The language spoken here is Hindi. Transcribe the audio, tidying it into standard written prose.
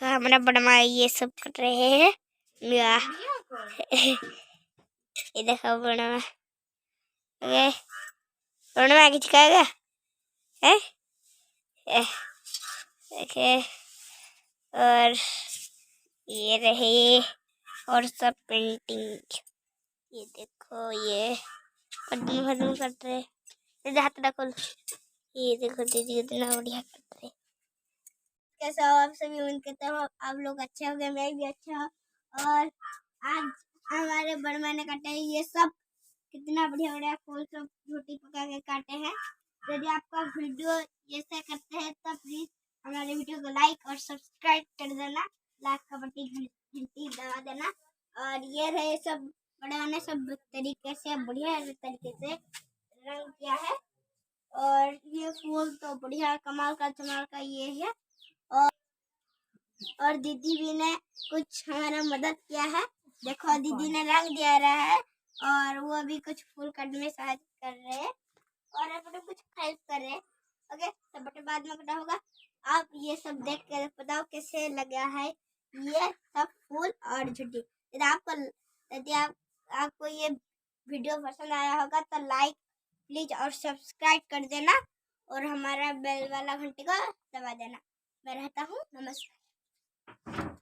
हमारा बड़मा ये सब कर रहे हैं। ये देखो बड़मा, बड़मा कुछ कहेगा है? देखिए, और ये रहे और सब पेंटिंग। ये देखो, ये खत्म कर रहे, हाथ रखो। ये देखो दीदी इतना बढ़िया कर रहे। कैसे हो आप सभी? उम्मीद करता हूँ आप लोग अच्छे हो गए, मैं भी अच्छा हूँ। और आज हमारे बड़मा ने काटे ये सब, कितना बढ़िया बढ़िया फूल सब रोटी पका के काटे हैं। यदि आपका वीडियो ये से करते हैं तो प्लीज हमारे वीडियो को लाइक और सब्सक्राइब कर देना, लाइक का बटन घंटी दबा देना। और ये रहे सब बड़े ने सब तरीके से बढ़िया तरीके से रंग किया है। और ये फूल तो बढ़िया कमाल का चमाल का ये है। और दीदी भी ने कुछ हमारा मदद किया है। देखो दीदी ने रंग दिया रहा है और वो भी कुछ फूल काटने में सहायता कर रहे हैं और अपने कुछ हेल्प कर रहे हैं। ओके, तो बटे बाद में कटा होगा। आप ये सब देख कर बताओ कैसे लगा है ये सब फूल और झुड्डी। यदि आपको ये वीडियो पसंद आया होगा तो लाइक प्लीज और सब्सक्राइब कर देना और हमारा बेल वाला घंटी को दबा देना। मैं रहता हूँ, नमस्कार।